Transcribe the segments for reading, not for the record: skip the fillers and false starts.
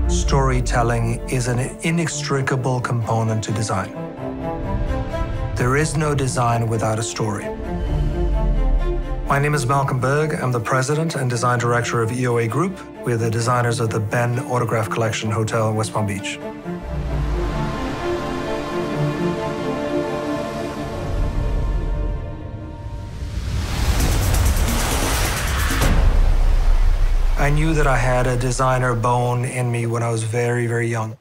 Storytelling is an inextricable component to design. There is no design without a story. My name is Malcolm Berg. I'm the president and design director of EOA Group. We're the designers of the Ben Autograph Collection Hotel in West Palm Beach. I knew that I had a designer bone in me when I was very, very young.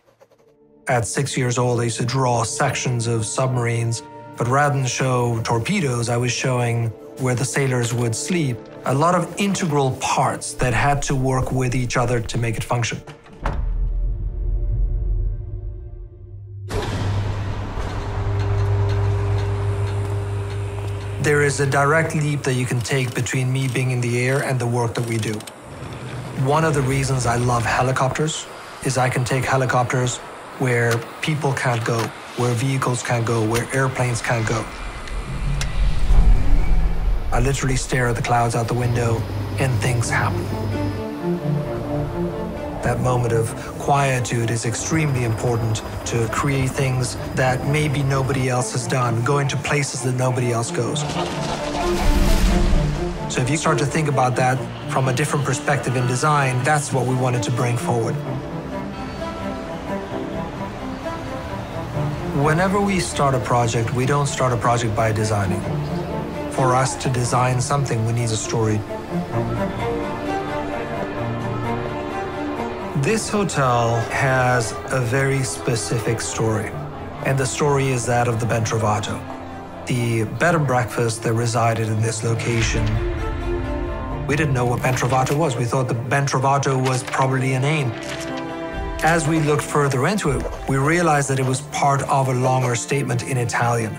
At 6 years old, I used to draw sections of submarines, but rather than show torpedoes, I was showing where the sailors would sleep. A lot of integral parts that had to work with each other to make it function. There is a direct leap that you can take between me being in the air and the work that we do. One of the reasons I love helicopters is I can take helicopters where people can't go, where vehicles can't go, where airplanes can't go. I literally stare at the clouds out the window and things happen. That moment of quietude is extremely important to create things that maybe nobody else has done, going to places that nobody else goes. So if you start to think about that from a different perspective in design, that's what we wanted to bring forward. Whenever we start a project, we don't start a project by designing. For us to design something, we need a story. This hotel has a very specific story, and the story is that of the Ben Trovato, the bed and breakfast that resided in this location. We didn't know what Ben Trovato was. We thought the Ben Trovato was probably a name. As we looked further into it, we realized that it was part of a longer statement in Italian.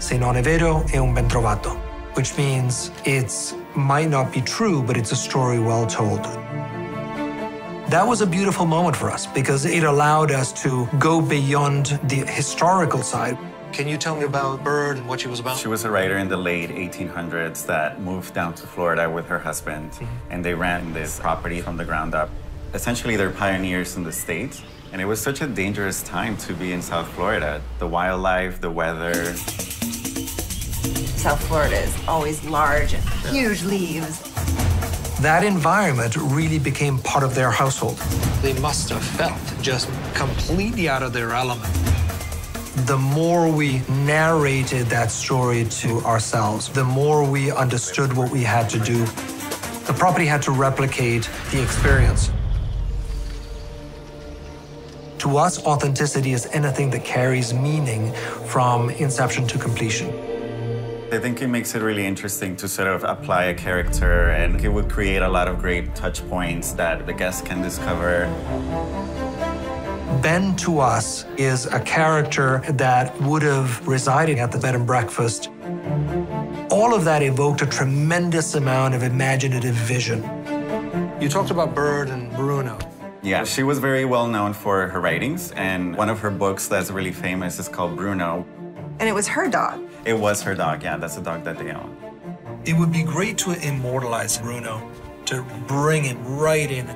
Se non è vero, è un ben trovato, which means it might not be true, but it's a story well told. That was a beautiful moment for us because it allowed us to go beyond the historical side. Can you tell me about Bird and what she was about? She was a writer in the late 1800s that moved down to Florida with her husband, and they ran this property from the ground up. Essentially, they're pioneers in the state, and it was such a dangerous time to be in South Florida. The wildlife, the weather. South Florida is always large and huge leaves. That environment really became part of their household. They must have felt just completely out of their element. The more we narrated that story to ourselves, the more we understood what we had to do. The property had to replicate the experience. To us, authenticity is anything that carries meaning from inception to completion. I think it makes it really interesting to sort of apply a character, and it would create a lot of great touch points that the guests can discover. Ben, to us, is a character that would have resided at the bed and breakfast. All of that evoked a tremendous amount of imaginative vision. You talked about Bird and Bruno. Yeah, she was very well known for her writings, and one of her books that's really famous is called Bruno. And it was her dog. It was her dog, yeah, that's the dog that they own. It would be great to immortalize Bruno, to bring him right in.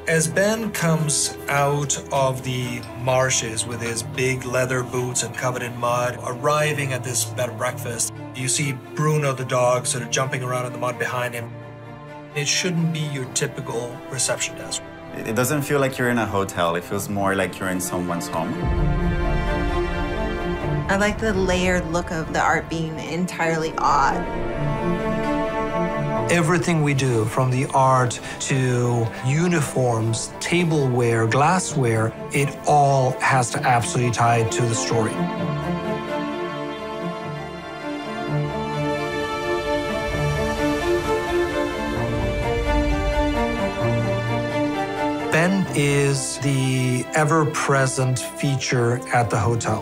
As Ben comes out of the marshes with his big leather boots and covered in mud, arriving at this bed and breakfast, you see Bruno the dog sort of jumping around in the mud behind him. It shouldn't be your typical reception desk. It doesn't feel like you're in a hotel. It feels more like you're in someone's home. I like the layered look of the art being entirely odd. Everything we do, from the art to uniforms, tableware, glassware, it all has to absolutely tie to the story. Ben is the ever-present feature at the hotel.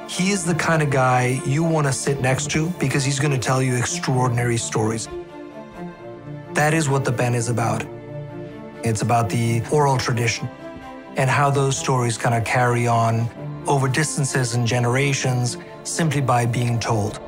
He is the kind of guy you want to sit next to because he's going to tell you extraordinary stories. That is what the Ben is about. It's about the oral tradition and how those stories kind of carry on over distances and generations simply by being told.